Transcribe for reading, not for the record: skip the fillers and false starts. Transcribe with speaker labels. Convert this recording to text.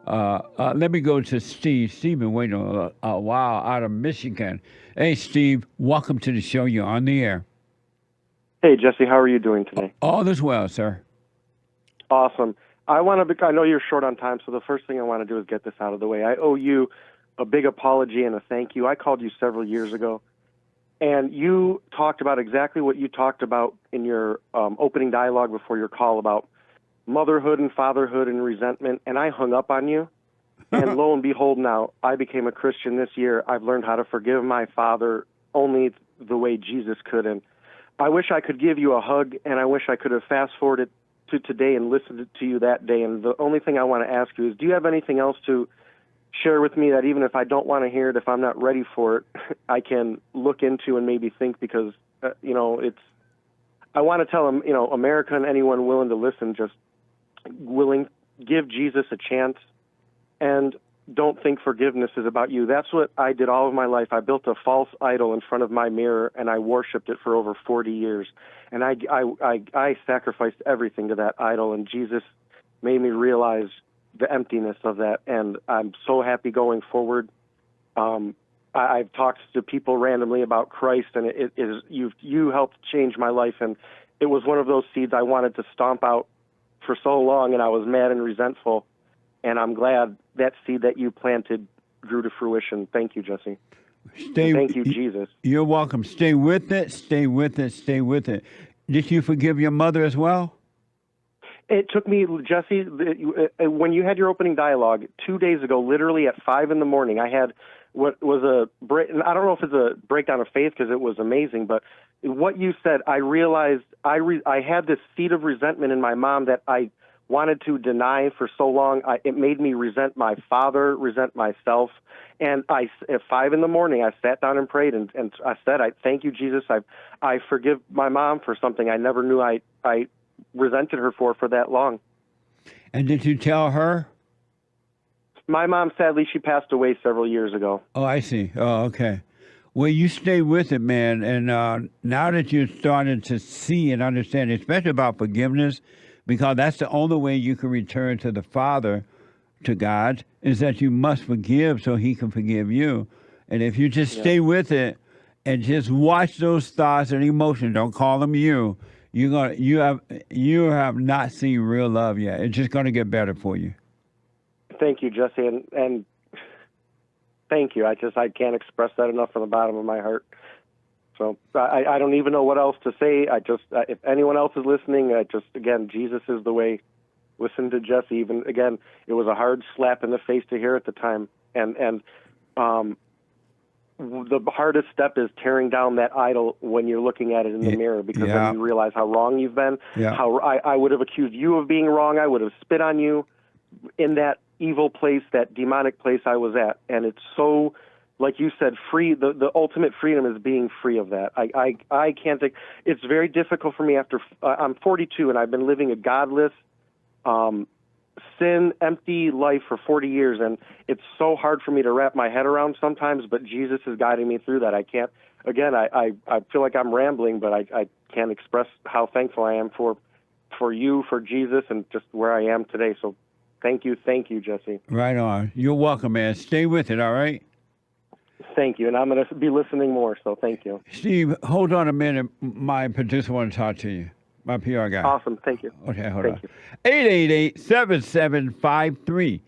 Speaker 1: Let me go to Steve. Steve been waiting a while out of Michigan. Hey, Steve, welcome to the show. You're on the air.
Speaker 2: Hey, Jesse, how are you doing today?
Speaker 1: All is well, sir.
Speaker 2: Awesome. I know you're short on time, so the first thing I want to do is get this out of the way. I owe you a big apology and a thank you. I called you several years ago, and you talked about exactly what you talked about in your opening dialogue before your call about motherhood and fatherhood and resentment, and I hung up on you. And lo and behold, now I became a Christian this year. I've learned how to forgive my father only the way Jesus could, and I wish I could give you a hug, and I wish I could have fast-forwarded to today and listened to you that day. And the only thing I want to ask you is, do you have anything else to share with me that even if I don't want to hear it, if I'm not ready for it, I can look into and maybe think because, I want to tell them, America and anyone willing to listen, just give Jesus a chance and don't think forgiveness is about you. That's what I did all of my life. I built a false idol in front of my mirror, and I worshipped it for over 40 years. And I sacrificed everything to that idol, and Jesus made me realize the emptiness of that. And I'm so happy going forward. I've talked to people randomly about Christ, and you helped change my life. And it was one of those seeds I wanted to stomp out for so long, and I was mad and resentful. And I'm glad that seed that you planted grew to fruition. Thank you, Jesse. Thank you, Jesus.
Speaker 1: You're welcome. Stay with it. Stay with it. Stay with it. Did you forgive your mother as well?
Speaker 2: It took me, Jesse, when you had your opening dialogue 2 days ago, literally at 5 in the morning, I had what was a break. I don't know if it's a breakdown of faith because it was amazing, but what you said, I realized I had this seed of resentment in my mom that I wanted to deny for so long. It made me resent my father, resent myself. And at 5 in the morning, I sat down and prayed, and I said, I thank you, Jesus. I forgive my mom for something I never knew I resented her for that long.
Speaker 1: And did you tell her?
Speaker 2: My mom, sadly, she passed away several years ago.
Speaker 1: Oh, I see. Oh, okay. Well, you stay with it, man. And now that you're starting to see and understand, especially about forgiveness, because that's the only way you can return to the Father, to God, is that you must forgive so He can forgive you. And if you just stay with it and just watch those thoughts and emotions, don't call them you. You have not seen real love yet. It's just going to get better for you.
Speaker 2: Thank you, Jesse, and thank you. I can't express that enough from the bottom of my heart. So I don't even know what else to say. If anyone else is listening, again, Jesus is the way. Listen to Jesse. Even again, it was a hard slap in the face to hear at the time, and the hardest step is tearing down that idol when you're looking at it in the mirror, because then you realize how wrong you've been. Yeah. How I would have accused you of being wrong. I would have spit on you in that evil place, that demonic place I was at, and it's so. Like you said, free. The ultimate freedom is being free of that. I can't think. It's very difficult for me after I'm 42 and I've been living a godless, sin, empty life for 40 years, and it's so hard for me to wrap my head around sometimes. But Jesus is guiding me through that. I can't. Again, I feel like I'm rambling, but I can't express how thankful I am for you, for Jesus, and just where I am today. So, thank you, Jesse.
Speaker 1: Right on. You're welcome, man. Stay with it. All right.
Speaker 2: Thank you, and I'm going to be listening more, so thank you.
Speaker 1: Steve, hold on a minute. My producer wants to talk to you, my PR guy.
Speaker 2: Awesome, thank you.
Speaker 1: Okay, hold on. 888-7753-773.